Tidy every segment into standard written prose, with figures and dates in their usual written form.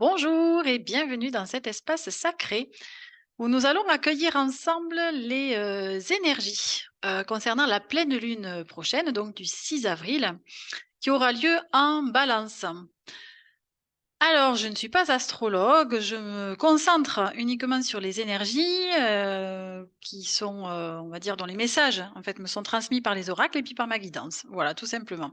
Bonjour et bienvenue dans cet espace sacré où nous allons accueillir ensemble les énergies concernant la pleine lune prochaine, donc du 6 avril, qui aura lieu en balance. Alors, je ne suis pas astrologue, je me concentre uniquement sur les énergies qui sont, on va dire, dont les messages en fait me sont transmis par les oracles et puis par ma guidance. Voilà, tout simplement.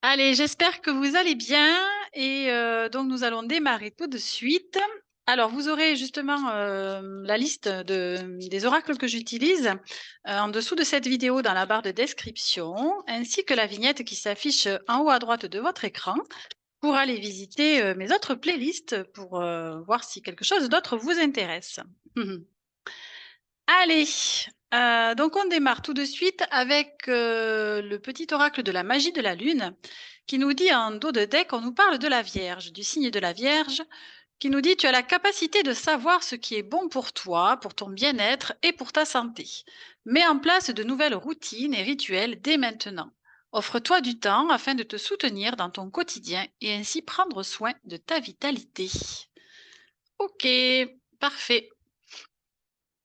Allez, j'espère que vous allez bien et donc nous allons démarrer tout de suite. Alors vous aurez justement, la liste des oracles que j'utilise, en dessous de cette vidéo dans la barre de description, ainsi que la vignette qui s'affiche en haut à droite de votre écran pour aller visiter, mes autres playlists pour, voir si quelque chose d'autre vous intéresse. Allez, donc on démarre tout de suite avec, le petit oracle de la magie de la lune qui nous dit en dos de deck, on nous parle de la Vierge, du signe de la Vierge, qui nous dit: «Tu as la capacité de savoir ce qui est bon pour toi, pour ton bien-être et pour ta santé. Mets en place de nouvelles routines et rituels dès maintenant. Offre-toi du temps afin de te soutenir dans ton quotidien et ainsi prendre soin de ta vitalité». OK, parfait.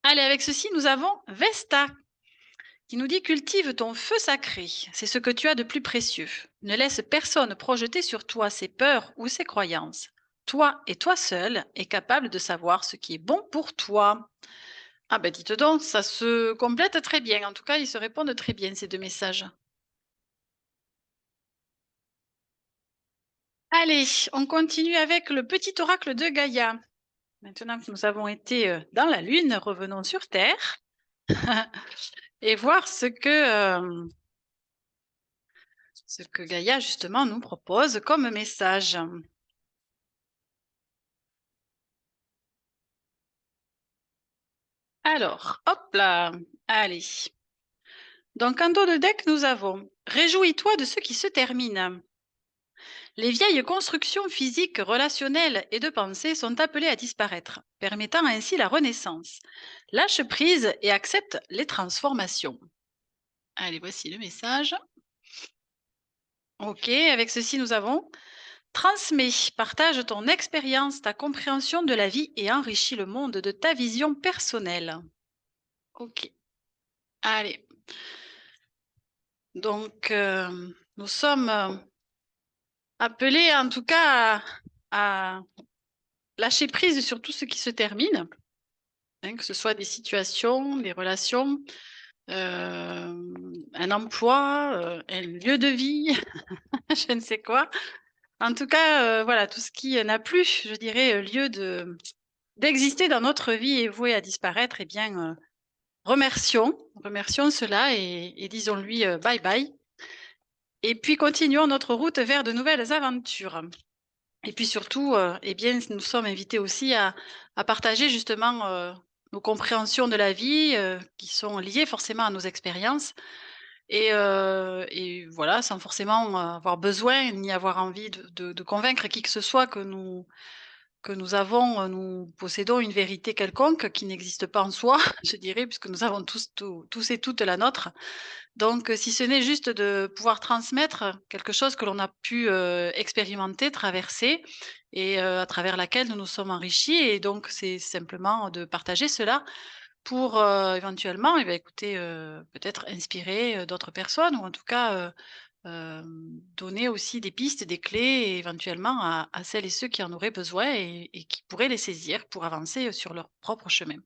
Allez, avec ceci, nous avons Vesta qui nous dit: «Cultive ton feu sacré, c'est ce que tu as de plus précieux. Ne laisse personne projeter sur toi ses peurs ou ses croyances. Toi et toi seul es capable de savoir ce qui est bon pour toi». Ah ben dites donc, ça se complète très bien. En tout cas, ils se répondent très bien ces 2 messages. Allez, on continue avec le petit oracle de Gaïa. Maintenant que nous avons été, dans la lune, revenons sur terre et voir ce que Gaïa justement nous propose comme message. Alors, hop là, allez. Donc en dos de deck, nous avons: «Réjouis-toi de ce qui se termine. Les vieilles constructions physiques, relationnelles et de pensée sont appelées à disparaître, permettant ainsi la renaissance. Lâche prise et accepte les transformations». Allez, voici le message. OK, avec ceci, nous avons: «Transmets, partage ton expérience, ta compréhension de la vie et enrichis le monde de ta vision personnelle». OK, allez. Donc, nous sommes, appelés en tout cas à lâcher prise sur tout ce qui se termine, hein, que ce soit des situations, des relations, un emploi, un lieu de vie, je ne sais quoi. En tout cas, voilà, tout ce qui n'a plus, je dirais, lieu d'exister dans notre vie est voué à disparaître. Eh bien, remercions cela et disons-lui, bye bye et puis continuons notre route vers de nouvelles aventures. Et puis surtout, eh bien, nous sommes invités aussi à partager justement, nos compréhensions de la vie, qui sont liées forcément à nos expériences et voilà, sans forcément, avoir besoin ni avoir envie de convaincre qui que ce soit que nous avons, nous possédons une vérité quelconque qui n'existe pas en soi, je dirais, puisque nous avons tous et toutes la nôtre. Donc, si ce n'est juste de pouvoir transmettre quelque chose que l'on a pu, expérimenter, traverser et à travers laquelle nous nous sommes enrichis et donc c'est simplement de partager cela pour, éventuellement et bah, écoutez, peut-être inspirer, d'autres personnes ou en tout cas, donner aussi des pistes, des clés et éventuellement à celles et ceux qui en auraient besoin et qui pourraient les saisir pour avancer, sur leur propre chemin.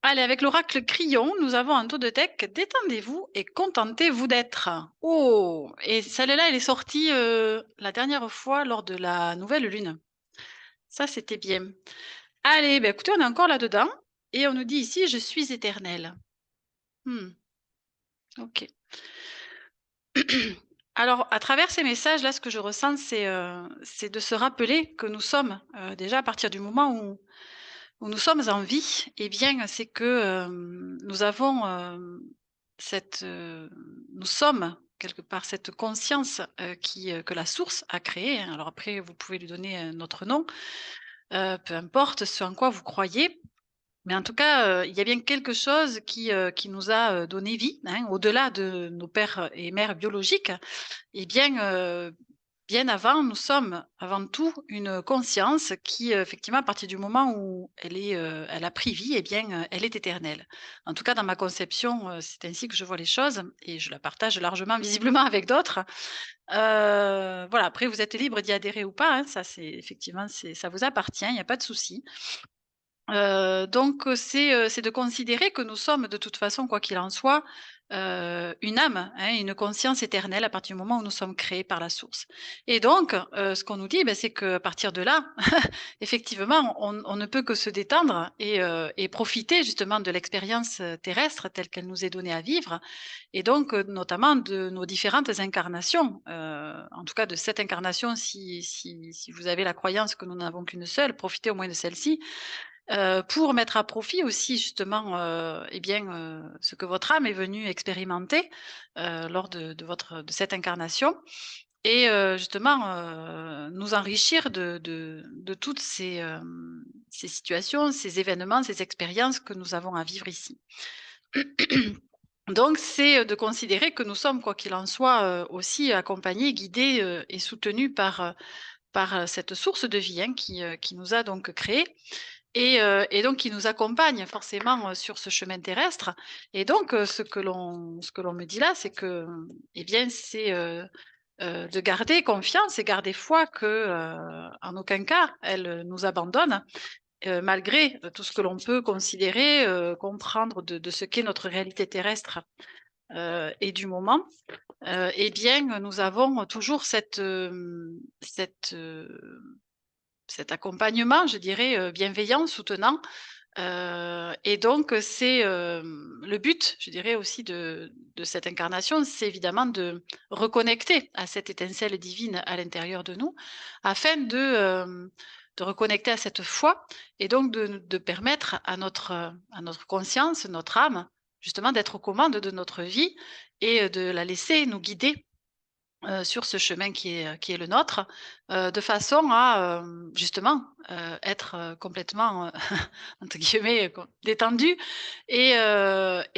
Allez, avec l'oracle Crillon, nous avons un taux de tech. Détendez-vous et contentez-vous d'être. Oh, et celle-là, elle est sortie la dernière fois lors de la nouvelle lune. Ça, c'était bien. Allez, ben écoutez, on est encore là-dedans. Et on nous dit ici, je suis éternel. Hmm, ok. Alors, à travers ces messages, là, ce que je ressens, c'est de se rappeler que nous sommes, déjà à partir du moment où nous sommes en vie, eh bien, c'est que, nous avons, nous sommes quelque part cette conscience, que la source a créée, hein. Alors après, vous pouvez lui donner un autre nom, peu importe ce en quoi vous croyez, mais en tout cas, il y a bien quelque chose qui nous a, donné vie, hein, au-delà de nos pères et mères biologiques. Eh bien, bien avant, nous sommes avant tout une conscience qui, effectivement, à partir du moment où elle a pris vie, eh bien, elle est éternelle. En tout cas, dans ma conception, c'est ainsi que je vois les choses et je la partage largement, visiblement, avec d'autres. Voilà, après vous êtes libre d'y adhérer ou pas, hein, ça c'est effectivement, ça vous appartient, il y a pas de souci. Donc c'est de considérer que nous sommes de toute façon, quoi qu'il en soit, une âme, hein, une conscience éternelle à partir du moment où nous sommes créés par la source et donc ce qu'on nous dit, c'est qu'à partir de là, effectivement, on ne peut que se détendre et profiter justement de l'expérience, terrestre telle qu'elle nous est donnée à vivre et donc notamment de nos différentes incarnations, en tout cas de cette incarnation si vous avez la croyance que nous n'avons qu'une seule, profitez au moins de celle-ci. Pour mettre à profit aussi justement, ce que votre âme est venue expérimenter, lors de cette incarnation et justement, nous enrichir de toutes ces situations, ces événements, ces expériences que nous avons à vivre ici. Donc c'est, de considérer que nous sommes, quoi qu'il en soit, aussi accompagnés, guidés, et soutenus par cette source de vie, hein, qui nous a donc créés et donc qui nous accompagne forcément, sur ce chemin terrestre et donc ce que l'on me dit là, c'est que, eh bien, c'est, de garder confiance et garder foi que, en aucun cas elle, nous abandonne, malgré, tout ce que l'on peut considérer, comprendre de ce qu'est notre réalité terrestre, et du moment. Eh bien, nous avons toujours cet accompagnement, je dirais, bienveillant, soutenant, et donc c'est, le but, je dirais aussi de cette incarnation, c'est évidemment de reconnecter à cette étincelle divine à l'intérieur de nous, afin de reconnecter à cette foi et donc de permettre à notre conscience, notre âme, justement d'être aux commandes de notre vie et de la laisser nous guider sur ce chemin qui est le nôtre, de façon à, justement, être, complètement, entre guillemets, «détendu» et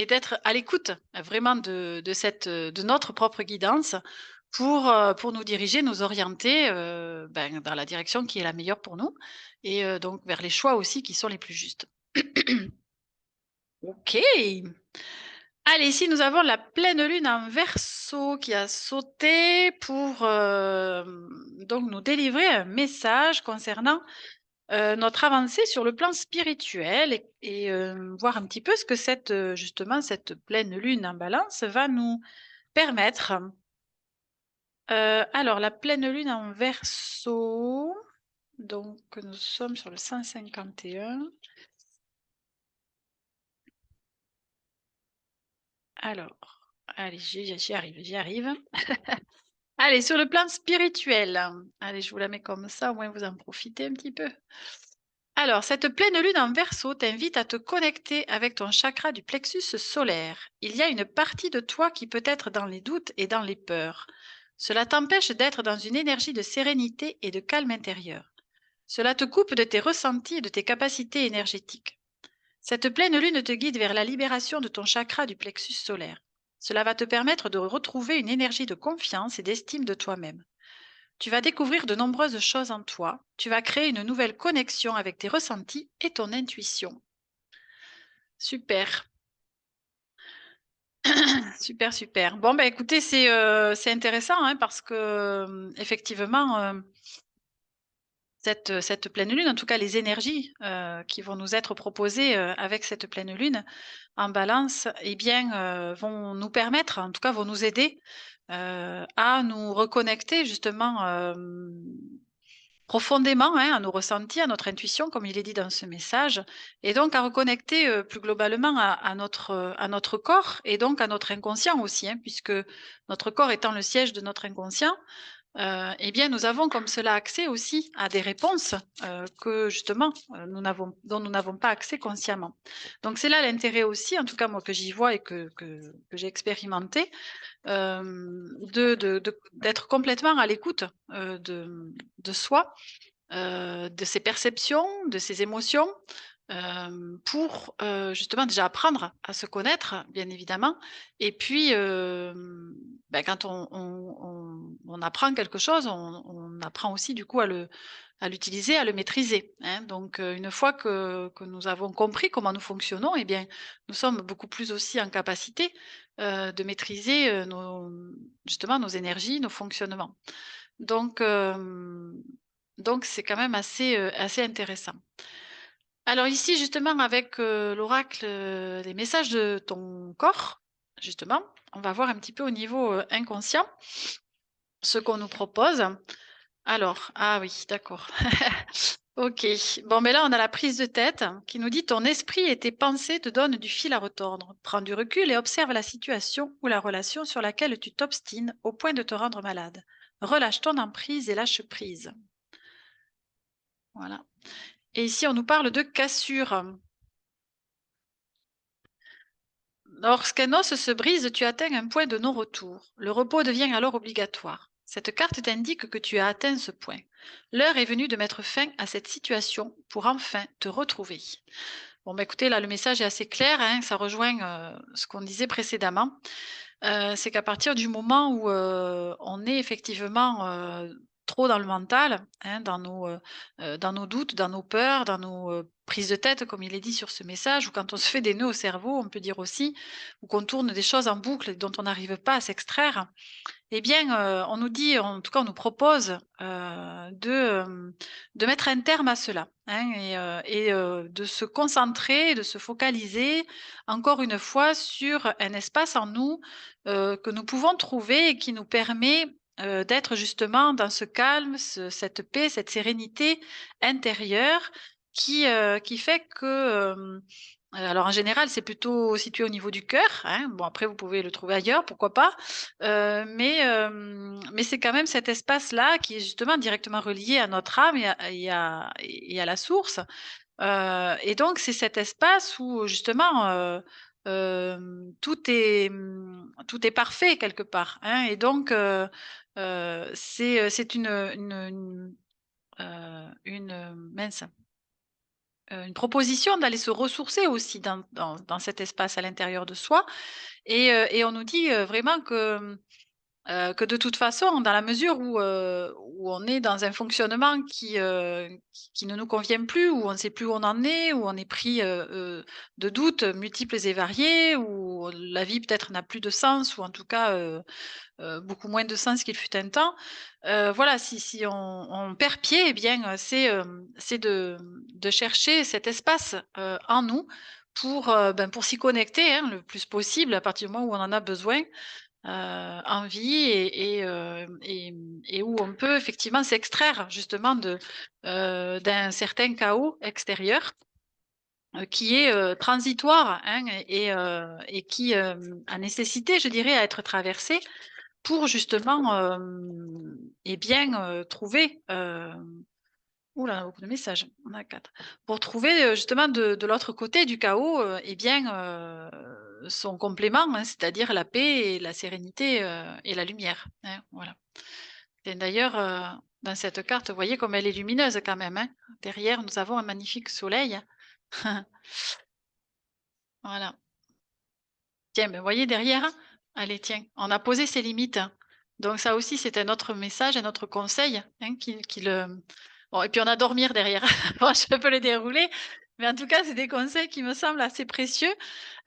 d'être à l'écoute, vraiment de notre propre guidance pour nous diriger, nous orienter, dans la direction qui est la meilleure pour nous et donc vers les choix aussi qui sont les plus justes. OK. Allez, ici nous avons la pleine lune en Verseau qui a sauté pour, donc nous délivrer un message concernant, notre avancée sur le plan spirituel et voir un petit peu ce que justement cette pleine lune en Balance va nous permettre. Alors la pleine lune en Verseau, donc nous sommes sur le 151. Alors, allez, j'y arrive. Allez, sur le plan spirituel, allez, je vous la mets comme ça, au moins vous en profitez un petit peu. Alors, cette pleine lune en Verseau t'invite à te connecter avec ton chakra du plexus solaire. Il y a une partie de toi qui peut être dans les doutes et dans les peurs. Cela t'empêche d'être dans une énergie de sérénité et de calme intérieur. Cela te coupe de tes ressentis et de tes capacités énergétiques. Cette pleine lune te guide vers la libération de ton chakra du plexus solaire. Cela va te permettre de retrouver une énergie de confiance et d'estime de toi-même. Tu vas découvrir de nombreuses choses en toi. Tu vas créer une nouvelle connexion avec tes ressentis et ton intuition. Super, super, super. Bon, bah écoutez, c'est intéressant hein, parce que effectivement, cette pleine lune, en tout cas les énergies qui vont nous être proposées avec cette pleine lune en balance, eh bien, vont nous permettre, en tout cas vont nous aider à nous reconnecter justement profondément, hein, à nos ressentis, à notre intuition, comme il est dit dans ce message, et donc à reconnecter, plus globalement à notre corps et donc à notre inconscient aussi, hein, puisque notre corps étant le siège de notre inconscient, eh bien, nous avons comme cela accès aussi à des réponses, que justement, dont nous n'avons pas accès consciemment. Donc c'est là l'intérêt aussi, en tout cas moi que j'y vois et que j'ai expérimenté, d'être complètement à l'écoute, de soi, de ses perceptions, de ses émotions, pour, justement déjà apprendre à se connaître, bien évidemment et puis, quand on apprend quelque chose, on apprend aussi du coup à l'utiliser, à le maîtriser, hein. Donc une fois que nous avons compris comment nous fonctionnons, eh bien, nous sommes beaucoup plus aussi en capacité, de maîtriser, justement nos énergies, nos fonctionnements. Donc donc c'est quand même assez intéressant. Alors ici, justement, avec, l'oracle, des messages de ton corps, justement, on va voir un petit peu au niveau, inconscient, ce qu'on nous propose. Alors, ah oui, d'accord. OK. Bon, mais là, on a la prise de tête qui nous dit: «Ton esprit et tes pensées te donnent du fil à retordre. Prends du recul et observe la situation ou la relation sur laquelle tu t'obstines au point de te rendre malade. Relâche ton emprise et lâche prise». Voilà. Et ici, on nous parle de cassure. Lorsqu'un os se brise, tu atteins un point de non-retour. Le repos devient alors obligatoire. Cette carte t'indique que tu as atteint ce point. L'heure est venue de mettre fin à cette situation pour enfin te retrouver. Bon, bah écoutez, là, le message est assez clair, hein, ça rejoint ce qu'on disait précédemment. C'est qu'à partir du moment où on est effectivement trop dans le mental, hein, dans nos doutes, dans nos peurs, dans nos prises de tête, comme il est dit sur ce message, ou quand on se fait des nœuds au cerveau, on peut dire aussi, ou qu'on tourne des choses en boucle dont on n'arrive pas à s'extraire, eh bien, on nous dit, en tout cas, on nous propose, de mettre un terme à cela, hein, de se concentrer, de se focaliser, encore une fois, sur un espace en nous, que nous pouvons trouver et qui nous permet, d'être justement dans ce calme, cette paix, cette sérénité intérieure qui fait que, alors en général, c'est plutôt situé au niveau du cœur, hein. Bon après vous pouvez le trouver ailleurs, pourquoi pas? Mais c'est quand même cet espace-là qui est justement directement relié à notre âme et à la source. Et donc c'est cet espace où justement, tout est parfait quelque part, hein. Et donc c'est mince, une proposition d'aller se ressourcer aussi dans cet espace à l'intérieur de soi. Et on nous dit, vraiment que de toute façon, dans la mesure où on est dans un fonctionnement qui ne nous convient plus, où on ne sait plus où on en est, où on est pris, de doutes multiples et variés, où la vie peut-être n'a plus de sens ou en tout cas, beaucoup moins de sens qu'il fut un temps. Voilà, si on perd pied, eh bien, c'est de chercher cet espace, en nous pour s'y connecter, hein, le plus possible à partir du moment où on en a besoin, en vie et où on peut effectivement s'extraire justement d'un certain chaos extérieur, qui est, transitoire, hein, et qui, a nécessité, je dirais, à être traversé pour justement, et bien, trouver, ouh là, beaucoup de messages, on a 4. Pour trouver, justement de l'autre côté du chaos, et bien, son complément, hein, c'est-à-dire la paix et la sérénité, et la lumière, hein, voilà. Et d'ailleurs, dans cette carte, vous voyez comme elle est lumineuse quand même, hein. Derrière, nous avons un magnifique soleil. Voilà. Tiens, ben, vous voyez derrière? Allez, tiens, on a posé ses limites, hein. Donc ça aussi, c'est un autre message, un autre conseil, hein, qui le bon et puis on a dormir derrière. Bon, je peux le dérouler, mais en tout cas, c'est des conseils qui me semblent assez précieux.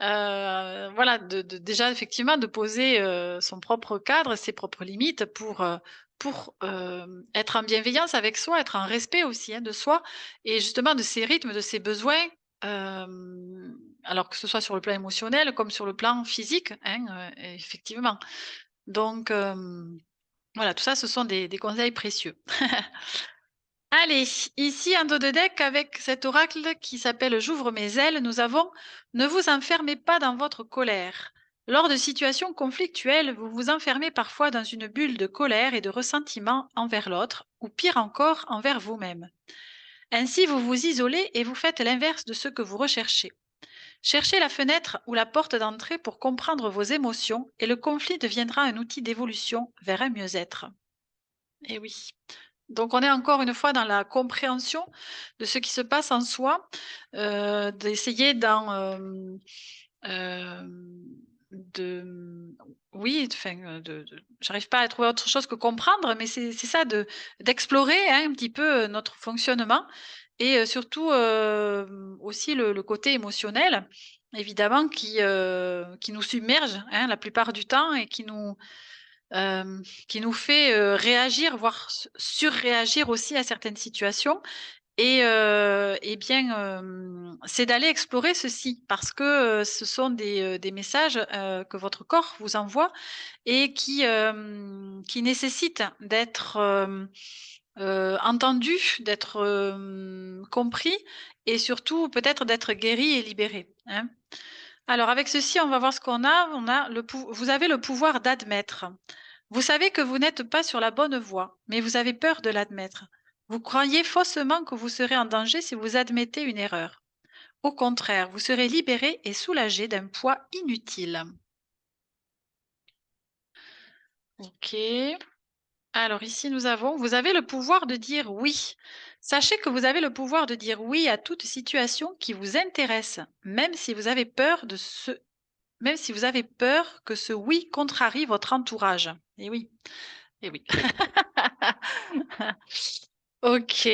Voilà, de déjà effectivement de poser, son propre cadre, ses propres limites pour être en bienveillance avec soi, être en respect aussi, hein, de soi et justement de ses rythmes, de ses besoins. Alors que ce soit sur le plan émotionnel comme sur le plan physique, hein, effectivement. Donc voilà, tout ça, ce sont des conseils précieux. Allez, ici un dos de deck avec cet oracle qui s'appelle «J'ouvre mes ailes», nous avons: «Ne vous enfermez pas dans votre colère. Lors de situations conflictuelles, vous vous enfermez parfois dans une bulle de colère et de ressentiment envers l'autre, ou pire encore, envers vous-même. Ainsi, vous vous isolez et vous faites l'inverse de ce que vous recherchez. Cherchez la fenêtre ou la porte d'entrée pour comprendre vos émotions et le conflit deviendra un outil d'évolution vers un mieux-être.» Et oui. Donc on est encore une fois dans la compréhension de ce qui se passe en soi, d'essayer oui, enfin, j'arrive pas à trouver autre chose que comprendre, mais c'est ça d'explorer, hein, un petit peu, notre fonctionnement et surtout, aussi le côté émotionnel, évidemment, qui nous submerge, hein, la plupart du temps et qui nous fait, réagir, voire surréagir aussi à certaines situations et bien, c'est d'aller explorer ceci parce que, ce sont des messages, que votre corps vous envoie et qui nécessitent d'être, entendus, d'être, compris et surtout peut-être d'être guéris et libérés, hein. Alors avec ceci, on va voir ce qu'on a. On a le pou Vous avez le pouvoir d'admettre. Vous savez que vous n'êtes pas sur la bonne voie, mais vous avez peur de l'admettre. Vous croyez faussement que vous serez en danger si vous admettez une erreur. Au contraire, vous serez libéré et soulagé d'un poids inutile. Ok. Alors ici, vous avez le pouvoir de dire oui. Sachez que vous avez le pouvoir de dire oui à toute situation qui vous intéresse, même si vous avez peur que ce oui contrarie votre entourage. Et oui, et oui. OK.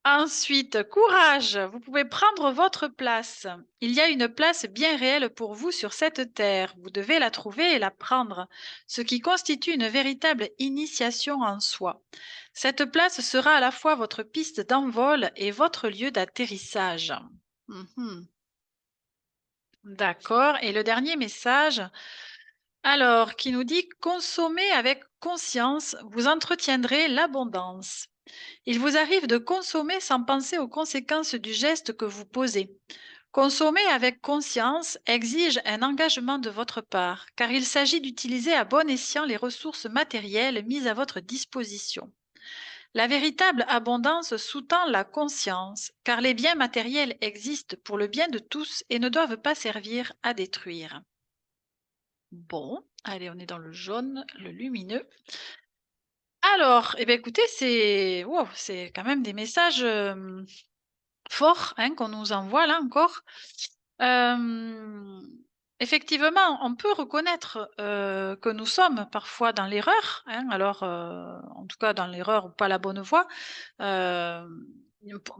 Ensuite, courage, vous pouvez prendre votre place. Il y a une place bien réelle pour vous sur cette terre. Vous devez la trouver et la prendre, ce qui constitue une véritable initiation en soi. Cette place sera à la fois votre piste d'envol et votre lieu d'atterrissage. Mhm. D'accord. Et le dernier message, alors, qui nous dit: «Consommez avec conscience, vous entretiendrez l'abondance». Il vous arrive de consommer sans penser aux conséquences du geste que vous posez. Consommer avec conscience exige un engagement de votre part, car il s'agit d'utiliser à bon escient les ressources matérielles mises à votre disposition. La véritable abondance sous-tend la conscience, car les biens matériels existent pour le bien de tous et ne doivent pas servir à détruire. Bon, allez, on est dans le jaune, le lumineux. Alors, eh bien, écoutez, c'est quand même des messages forts, hein, qu'on nous envoie là encore. Hem, Effectivement, on peut reconnaître, que nous sommes parfois dans l'erreur, hein, alors, en tout cas dans l'erreur ou pas la bonne voie. Hem,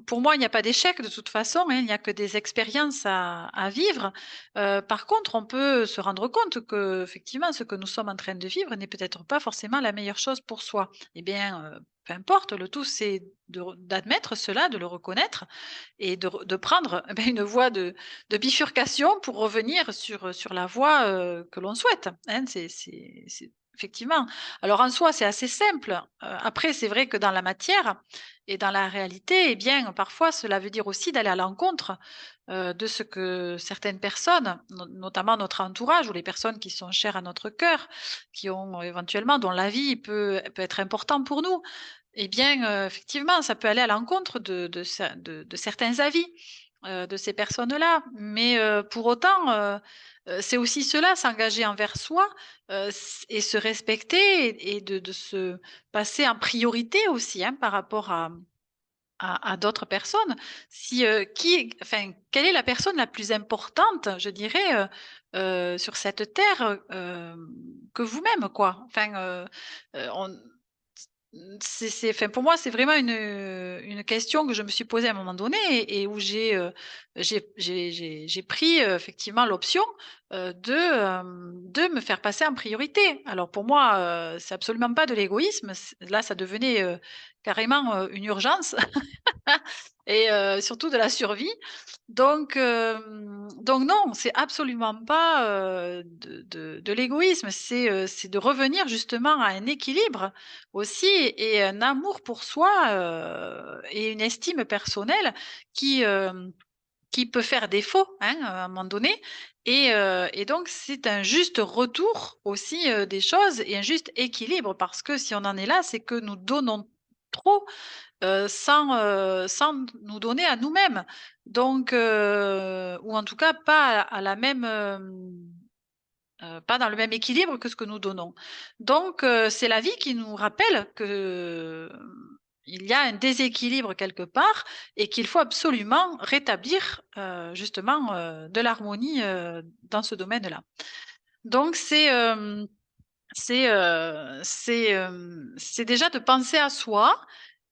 pour moi, il n'y a pas d'échec de toute façon, hein, il n'y a que des expériences à vivre. Par contre, on peut se rendre compte que effectivement, ce que nous sommes en train de vivre n'est peut-être pas forcément la meilleure chose pour soi. Eh bien, peu importe, le tout c'est d'admettre cela, de le reconnaître et de prendre, eh beh, une voie de bifurcation pour revenir sur la voie, que l'on souhaite, hein. C'est effectivement. Alors en soi, c'est assez simple. Après, c'est vrai que dans la matière et dans la réalité, eh bien, parfois, cela veut dire aussi d'aller à l'encontre, de ce que certaines personnes, notamment notre entourage ou les personnes qui sont chères à notre cœur, qui ont éventuellement dont la vie peut être important pour nous, eh bien, effectivement, ça peut aller à l'encontre de certains avis, de ces personnes-là. Mais, pour autant, c'est aussi cela, s'engager envers soi, et se respecter et de se passer en priorité aussi, hein, par rapport à d'autres personnes. Si, quelle est la personne la plus importante, je dirais, sur cette terre, que vous-même, quoi? On pour moi, c'est vraiment une question que je me suis posée à un moment donné et où j'ai pris, effectivement l'option, de me faire passer en priorité. Alors pour moi, c'est absolument pas de l'égoïsme, là, ça devenait, carrément, une urgence et surtout de la survie. Donc non, c'est absolument pas, de l'égoïsme, c'est de revenir justement à un équilibre aussi et un amour pour soi, et une estime personnelle qui, qui peut faire défaut, hein, à un moment donné et donc c'est un juste retour aussi, des choses et un juste équilibre parce que si on en est là, c'est que nous donnons trop, sans nous donner à nous-mêmes. Donc ou en tout cas pas à la même, pas dans le même équilibre que ce que nous donnons. Donc c'est la vie qui nous rappelle que il y a un déséquilibre quelque part et qu'il faut absolument rétablir, justement, de l'harmonie, dans ce domaine-là. Donc c'est déjà de penser à soi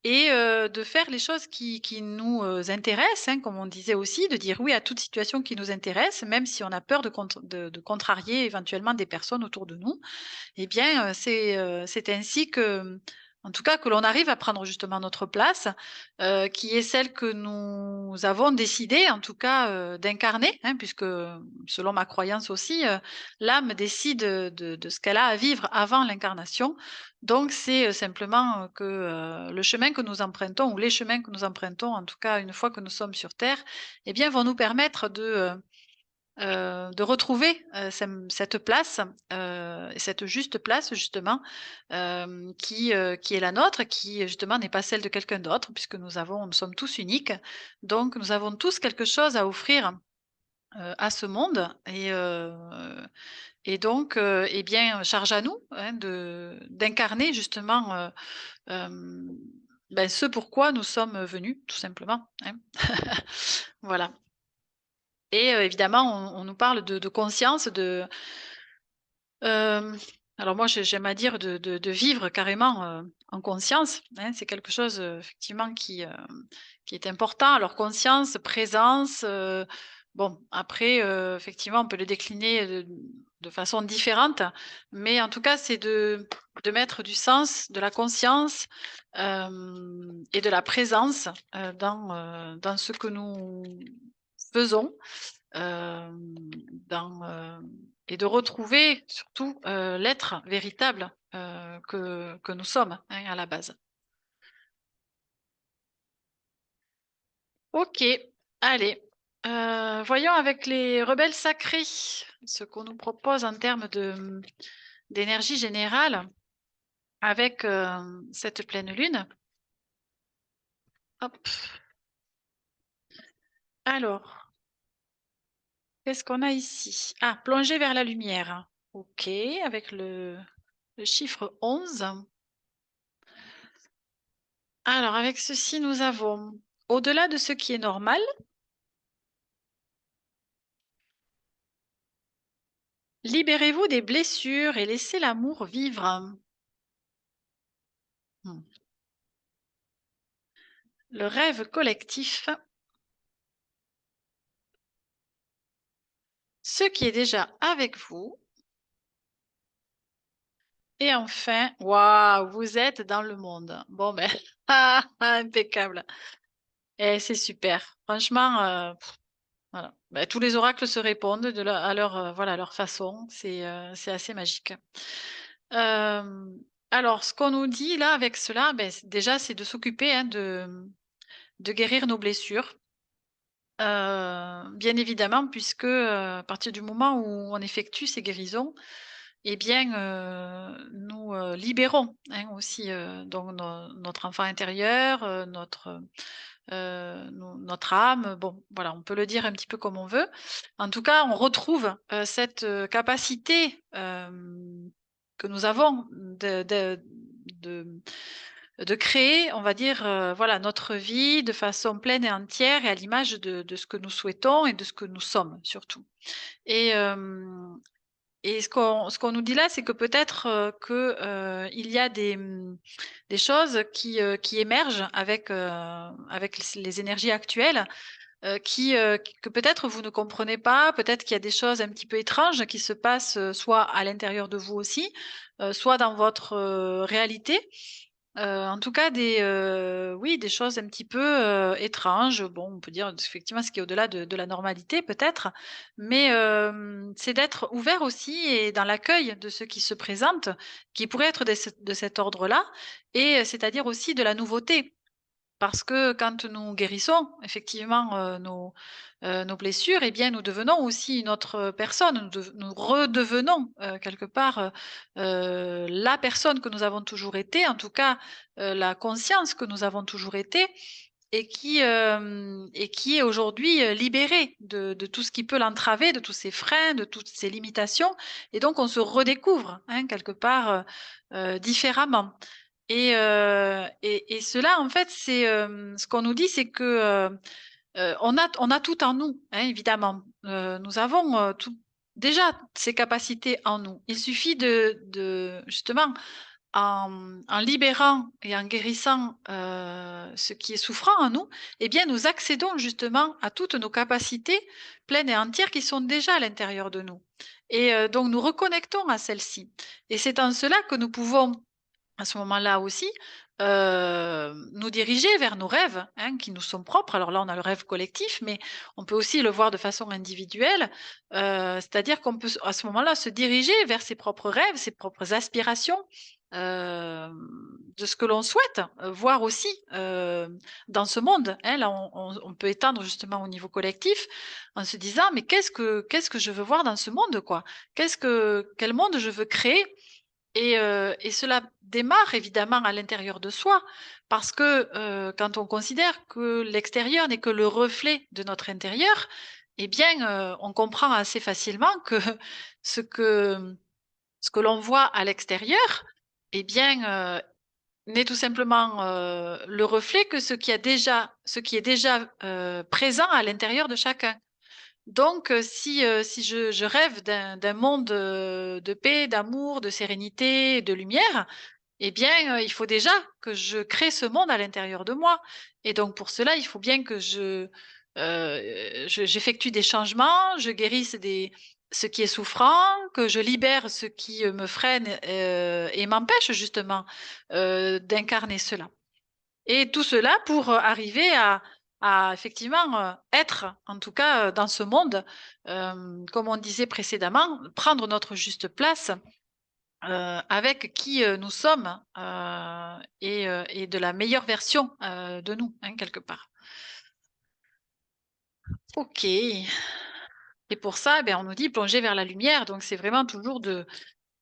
et de faire les choses qui nous, intéressent, hein, comme on disait aussi, de dire oui à toute situation qui nous intéresse, même si on a peur de contrarier éventuellement des personnes autour de nous. Eh bien, c'est ainsi que, en tout cas, que l'on arrive à prendre justement notre place, qui est celle que nous avons décidé, en tout cas, d'incarner, hein, puisque, selon ma croyance aussi, l'âme décide, de ce qu'elle a à vivre avant l'incarnation. Donc c'est, simplement, que, le chemin que nous empruntons ou les chemins que nous empruntons, en tout cas une fois que nous sommes sur terre, eh bien, vont nous permettre de retrouver, cette place, cette juste place justement, qui est la nôtre, qui justement n'est pas celle de quelqu'un d'autre puisque nous sommes tous uniques. Donc nous avons tous quelque chose à offrir, à ce monde et donc eh bien, charge à nous, hein, de d'incarner justement, ce pourquoi nous sommes venus tout simplement, hein. Voilà. Et évidemment, on nous parle de conscience, hem, alors moi, j'aime à dire de vivre carrément, en conscience, hein. C'est quelque chose, effectivement qui est important. Alors conscience, présence, bon après, effectivement, on peut le décliner, de façon différente, mais en tout cas, c'est de mettre du sens, de la conscience, et de la présence, dans ce que nous faisons. Dans, et de retrouver surtout, l'être véritable, que nous sommes, hein, à la base. OK, allez, voyons avec les rebelles sacrés, ce qu'on nous propose en termes d'énergie générale avec, cette pleine lune. Hop, alors, qu'est-ce qu'on a ici? Ah, plonger vers la lumière. OK, avec le chiffre 11. Alors avec ceci, nous avons: au-delà de ce qui est normal, libérez-vous des blessures et laissez l'amour vivre. Mmh. Le rêve collectif, ce qui est déjà avec vous. Et enfin, waouh, vous êtes dans le monde. Bon ben, ah, impeccable. Et c'est super. Franchement, voilà. Bah, tous les oracles se répondent à leur, voilà, à leur façon. C'est assez magique. Hem, alors ce qu'on nous dit là avec cela, ben, déjà c'est de s'occuper, hein, de guérir nos blessures. Bien évidemment puisque, à partir du moment où on effectue ces guérisons, eh bien, nous, libérons, hein, aussi, donc notre enfant intérieur, notre âme. Bon, voilà, on peut le dire un petit peu comme on veut. En tout cas, on retrouve, cette, capacité, que nous avons de de créer, on va dire, voilà, notre vie de façon pleine et entière et à l'image de ce que nous souhaitons et de ce que nous sommes surtout. Et et ce qu'on nous dit là, c'est que peut-être, il y a des choses qui émergent avec les énergies actuelles, que peut-être vous ne comprenez pas. Peut-être qu'il y a des choses un petit peu étranges qui se passent, soit à l'intérieur de vous aussi, soit dans votre, réalité. En tout cas oui, des choses un petit peu, étranges. Bon, on peut dire effectivement ce qui est au-delà de la normalité peut-être, mais c'est d'être ouvert aussi et dans l'accueil de ce qui se présente, qui pourrait être de cet ordre-là et c'est-à-dire aussi de la nouveauté. Parce que quand nous guérissons effectivement, nos blessures, eh bien, nous devenons aussi une autre personne. Nous redevenons, quelque part, la personne que nous avons toujours été, en tout cas, la conscience que nous avons toujours été et qui est aujourd'hui, libérée de tout ce qui peut l'entraver, de tous ces freins, de toutes ces limitations et donc on se redécouvre, hein, quelque part, différemment. Et cela, en fait, c'est ce qu'on nous dit, c'est que on a tout en nous, hein, évidemment. Nous avons déjà ces capacités en nous. Il suffit justement, en libérant et en guérissant ce qui est souffrant en nous, eh bien, nous accédons justement à toutes nos capacités pleines et entières qui sont déjà à l'intérieur de nous. Et donc, nous reconnectons à celles-ci. Et c'est en cela que nous pouvons à ce moment-là aussi, nous diriger vers nos rêves, hein, qui nous sont propres. Alors là, on a le rêve collectif, mais on peut aussi le voir de façon individuelle. C'est-à-dire qu'on peut, à ce moment-là, se diriger vers ses propres rêves, ses propres aspirations, de ce que l'on souhaite voir aussi dans ce monde. Hein. Là, on peut étendre justement au niveau collectif en se disant, mais qu'est-ce que je veux voir dans ce monde, quoi? Quel monde je veux créer? Et cela démarre évidemment à l'intérieur de soi parce que, quand on considère que l'extérieur n'est que le reflet de notre intérieur, eh bien, on comprend assez facilement que ce que ce que l'on voit à l'extérieur, eh bien, n'est tout simplement, le reflet que ce qui est déjà, présent à l'intérieur de chacun. Donc, si je rêve d'un monde, de paix, d'amour, de sérénité, de lumière, eh bien, il faut déjà que je crée ce monde à l'intérieur de moi. Et donc pour cela, il faut bien que j'effectue des changements, je guérisse ce qui est souffrant, que je libère ce qui, me freine, et m'empêche justement, d'incarner cela. Et tout cela pour, arriver à effectivement, être en tout cas, dans ce monde, comme on disait précédemment, prendre notre juste place, avec qui, nous sommes, et de la meilleure version, de nous, hein, quelque part. OK, et pour ça, on nous dit: «Plonger vers la lumière», donc c'est vraiment toujours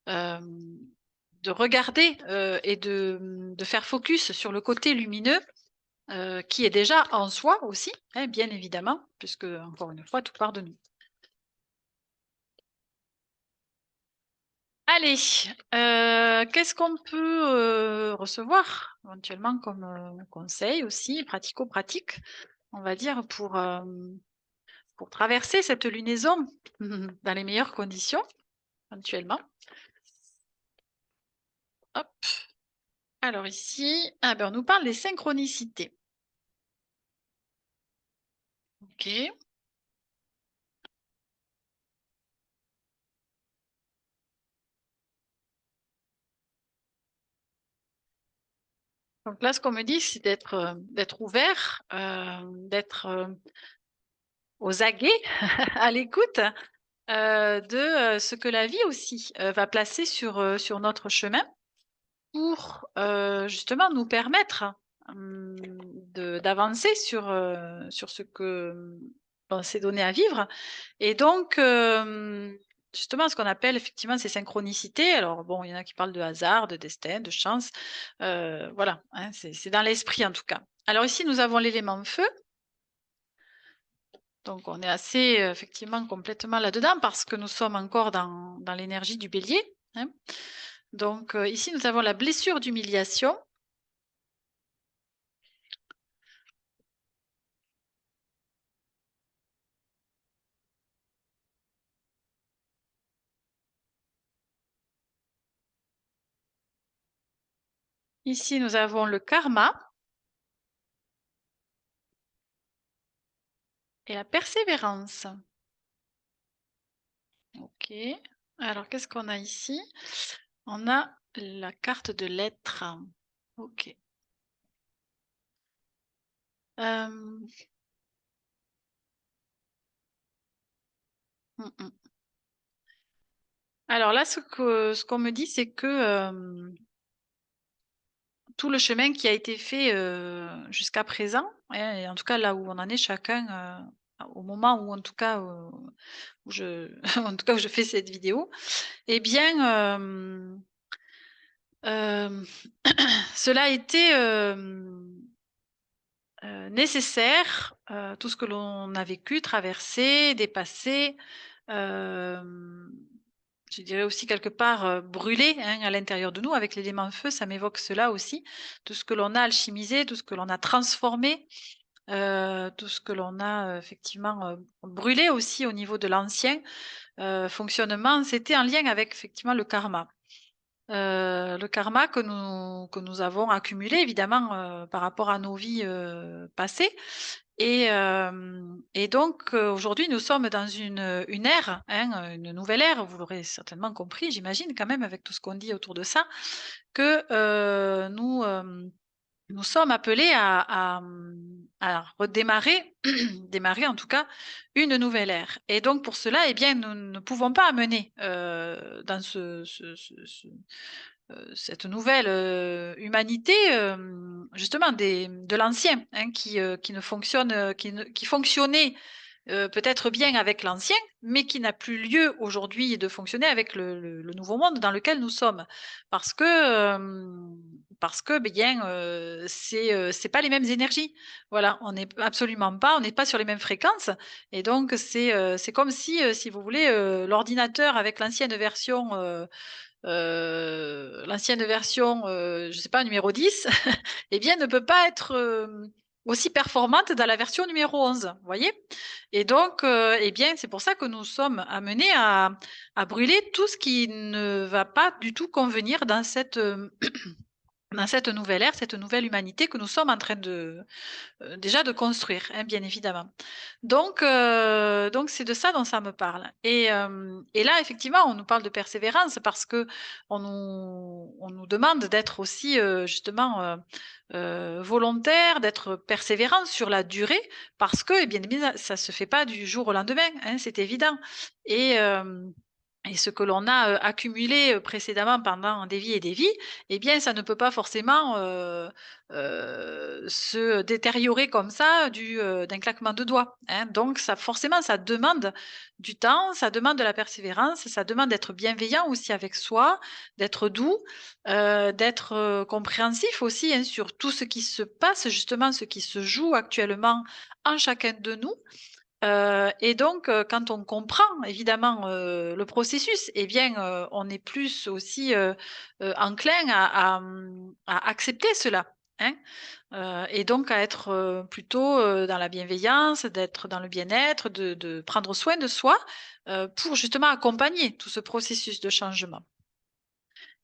hem, de regarder, et de faire focus sur le côté lumineux, qui est déjà en soi aussi, hein, bien évidemment, puisque encore une fois, tout part de nous. Allez, qu'est-ce qu'on peut, recevoir éventuellement comme, conseil aussi pratico-pratique, on va dire pour traverser cette lunaison dans les meilleures conditions éventuellement? Hop, alors ici, ah ben, on nous parle des synchronicités. OK, donc là, ce qu'on me dit, c'est d'être ouvert, d'être, aux aguets, à l'écoute, de, ce que la vie aussi, va placer sur notre chemin pour, justement nous permettre, de d'avancer sur ce que, on s'est donné à vivre. Et donc, justement, ce qu'on appelle effectivement ces synchronicités, alors bon, il y en a qui parlent de hasard, de destin, de chance, voilà, hein, c'est dans l'esprit en tout cas. Alors ici, nous avons l'élément feu, donc on est assez, effectivement complètement là-dedans parce que nous sommes encore dans l'énergie du bélier, hein. Donc, ici, nous avons la blessure d'humiliation. Ici, nous avons le karma et la persévérance. OK. Alors, qu'est-ce qu'on a ici? On a la carte de l'être. OK. Hem, mmh mh. Alors là, ce qu'on me dit, c'est que, tout le chemin qui a été fait, jusqu'à présent, hein, et en tout cas là où on en est chacun, au moment où en tout cas, où je en tout cas où je fais cette vidéo, eh bien, hem, cela a été, nécessaire, tout ce que l'on a vécu, traversé, dépassé, hem je dirais aussi quelque part, brûlé, hein, à l'intérieur de nous avec l'élément feu, ça m'évoque cela aussi. Tout ce que l'on a alchimisé, tout ce que l'on a transformé, tout ce que l'on a, effectivement, brûlé aussi au niveau de l'ancien, fonctionnement, c'était en lien avec effectivement le karma que nous avons accumulé évidemment, par rapport à nos vies, passées et donc aujourd'hui nous sommes dans une ère, hein, une nouvelle ère, vous l'aurez certainement compris j'imagine quand même avec tout ce qu'on dit autour de ça, que, nous sommes appelés à redémarrer, démarrer en tout cas, une nouvelle ère et donc pour cela, eh bien, nous ne pouvons pas amener, dans cette nouvelle, humanité, justement de l'ancien, hein, qui ne fonctionne, qui fonctionnait, peut-être bien avec l'ancien, mais qui n'a plus lieu aujourd'hui de fonctionner avec le nouveau monde dans lequel nous sommes. Parce que, parce que bien, c'est pas les mêmes énergies. Voilà, on n'est pas sur les mêmes fréquences et donc c'est comme si vous voulez, l'ordinateur avec l'ancienne version, je sais pas, numéro 10, eh bien, ne peut pas être, aussi performante dans la version numéro 11, vous voyez? Et donc, eh bien, c'est pour ça que nous sommes amenés à brûler tout ce qui ne va pas du tout convenir dans cette nouvelle ère, cette nouvelle humanité que nous sommes en train déjà de construire, hein, bien évidemment. Donc c'est de ça dont ça me parle et là, effectivement, on nous parle de persévérance parce qu'on nous demande d'être aussi, justement, volontaires, d'être persévérants sur la durée parce que, eh bien, ça se fait pas du jour au lendemain, hein, c'est évident et ce que l'on a, accumulé, précédemment pendant des vies et des vies, eh bien, ça ne peut pas forcément, se détériorer comme ça d'un claquement de doigts, hein. Donc ça forcément, ça demande du temps, ça demande de la persévérance, ça demande d'être bienveillant aussi avec soi, d'être doux, d'être, compréhensif aussi, hein, sur tout ce qui se passe, justement, ce qui se joue actuellement en chacun de nous. Et donc, quand on comprend évidemment, le processus, eh bien, on est plus aussi, enclin à accepter cela, hein? Et donc à être, plutôt, dans la bienveillance, d'être dans le bien-être, de prendre soin de soi, pour justement accompagner tout ce processus de changement.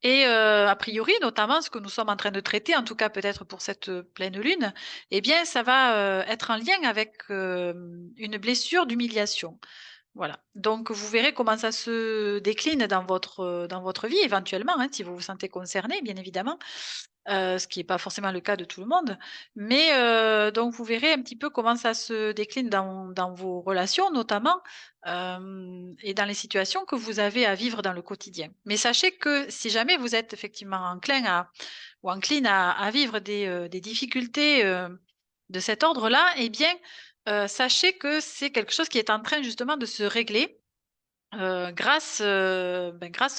Et a priori, notamment ce que nous sommes en train de traiter, en tout cas peut-être pour cette, pleine lune, eh bien ça va, être en lien avec, une blessure d'humiliation. Voilà, donc vous verrez comment ça se décline dans votre vie éventuellement, hein, si vous vous sentez concerné bien évidemment, ce qui est pas forcément le cas de tout le monde. Mais donc vous verrez un petit peu comment ça se décline dans vos relations notamment, et dans les situations que vous avez à vivre dans le quotidien. Mais sachez que si jamais vous êtes effectivement enclin ou encline à vivre des difficultés, de cet ordre-là, eh bien, sachez que c'est quelque chose qui est en train justement de se régler, grâce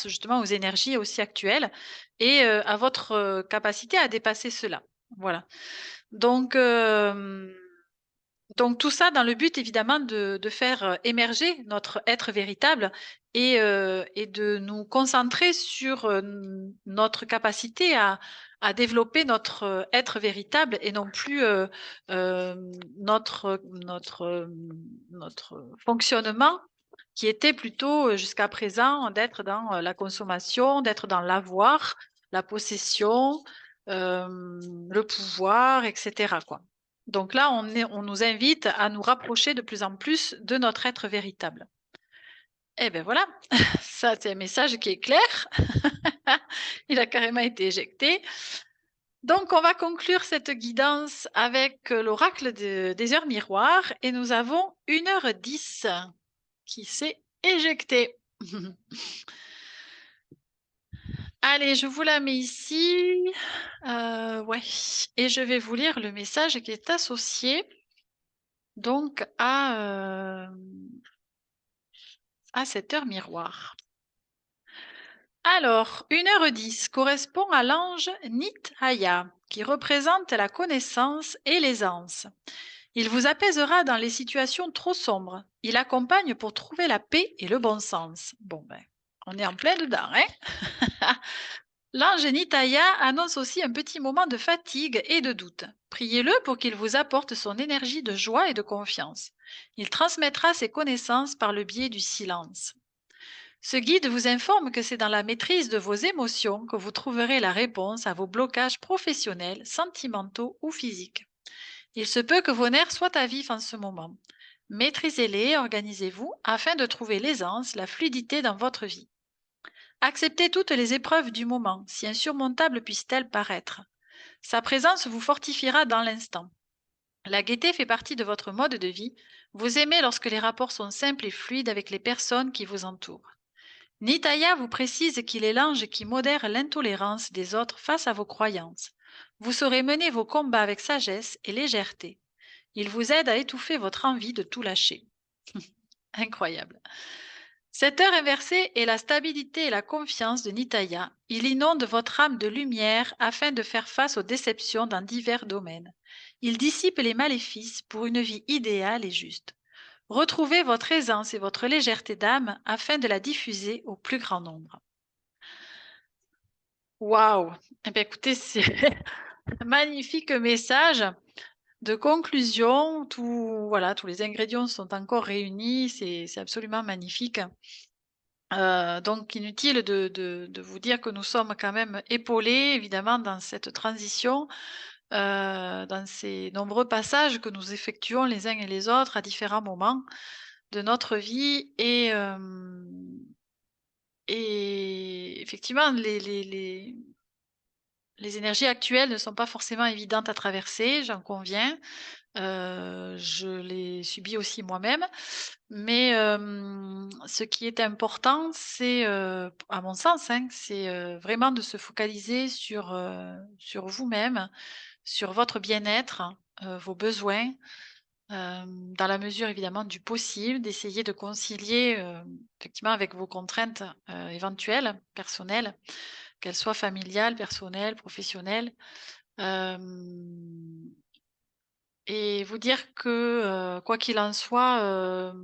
justement aux énergies aussi actuelles et à votre, capacité à dépasser cela. Voilà. Donc donc tout ça dans le but évidemment de faire, émerger notre être véritable et de nous concentrer sur, notre capacité à développer notre, être véritable et non plus, notre fonctionnement qui était plutôt, jusqu'à présent d'être dans, la consommation, d'être dans l'avoir, la possession, le pouvoir et cetera quoi. Donc là, on nous invite à nous rapprocher de plus en plus de notre être véritable. Et ben voilà, ça c'est un message qui est clair. Il a carrément été éjecté. Donc on va conclure cette guidance avec, l'oracle des heures miroirs et nous avons 1h10 qui s'est éjecté. Allez, je vous la mets ici, ouais et je vais vous lire le message qui est associé donc à cette heure miroir. Alors, 1h10 correspond à l'ange Nithaya, qui représente la connaissance et l'aisance. Il vous apaisera dans les situations trop sombres. Il accompagne pour trouver la paix et le bon sens. Bon ben, On est en plein dedans, hein? L'ange Nitaya annonce aussi un petit moment de fatigue et de doute. Priez-le pour qu'il vous apporte son énergie de joie et de confiance. Il transmettra ses connaissances par le biais du silence. Ce guide vous informe que c'est dans la maîtrise de vos émotions que vous trouverez la réponse à vos blocages professionnels, sentimentaux ou physiques. Il se peut que vos nerfs soient à vif en ce moment. Maîtrisez-les, organisez-vous afin de trouver l'aisance, la fluidité dans votre vie. Acceptez toutes les épreuves du moment, si insurmontables puissent-elles paraître. Sa présence vous fortifiera dans l'instant. La gaieté fait partie de votre mode de vie. Vous aimez lorsque les rapports sont simples et fluides avec les personnes qui vous entourent. Nitaya vous précise qu'il est l'ange qui modère l'intolérance des autres face à vos croyances. Vous saurez mener vos combats avec sagesse et légèreté. Il vous aide à étouffer votre envie de tout lâcher. Incroyable. Cette heure inversée est la stabilité et la confiance de Nitaya. Il inonde votre âme de lumière afin de faire face aux déceptions dans divers domaines. Il dissipe les maléfices pour une vie idéale et juste. Retrouvez votre aisance et votre légèreté d'âme afin de la diffuser au plus grand nombre. Waouh! Eh bien, écoutez, c'est un magnifique message de conclusion. Voilà, tous les ingrédients sont encore réunis. C'est absolument magnifique. Donc inutile de vous dire que nous sommes quand même épaulés, évidemment, dans cette transition, dans ces nombreux passages que nous effectuons les uns et les autres à différents moments de notre vie et effectivement les énergies actuelles ne sont pas forcément évidentes à traverser, j'en conviens. Je l'ai subi aussi moi-même. Mais ce qui est important, c'est, à mon sens, hein, c'est, vraiment de se focaliser sur vous-même, sur votre bien-être, vos besoins, dans la mesure évidemment du possible, d'essayer de concilier, effectivement avec vos contraintes, éventuelles, personnelles, qu'elles soient familiales, personnelles, professionnelles. Hem Et vous dire que, quoi qu'il en soit,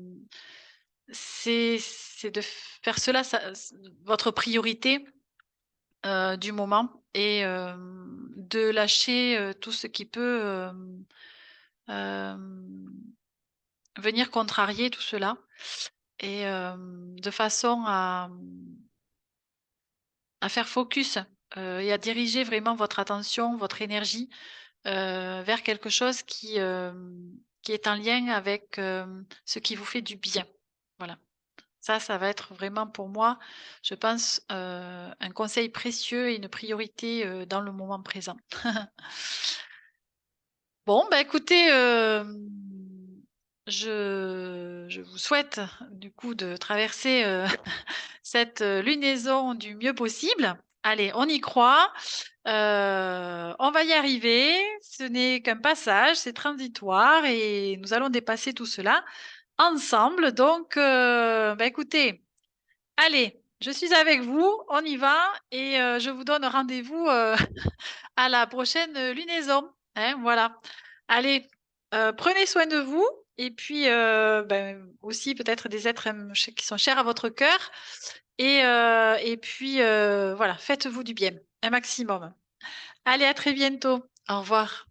c'est de faire cela votre priorité, du moment et de lâcher, tout ce qui peut, hem, venir contrarier tout cela et de façon à faire focus, et à diriger vraiment votre attention, votre énergie, vers quelque chose qui est en lien avec, ce qui vous fait du bien. Voilà. Ça va être vraiment pour moi, je pense, un conseil précieux et une priorité, dans le moment présent. Bon, bah, écoutez, je vous souhaite du coup de traverser, cette, lunaison du mieux possible. Allez, on y croit, on va y arriver. Ce n'est qu'un passage, c'est transitoire et nous allons dépasser tout cela ensemble. Donc, bah, écoutez, allez, je suis avec vous, on y va et je vous donne rendez-vous, à la prochaine, lunaison, hein, voilà. Allez, prenez soin de vous et puis, ben, aussi peut-être des êtres, ch qui sont chers à votre cœur et puis, voilà, faites-vous du bien, un maximum. Allez, à très bientôt. Au revoir.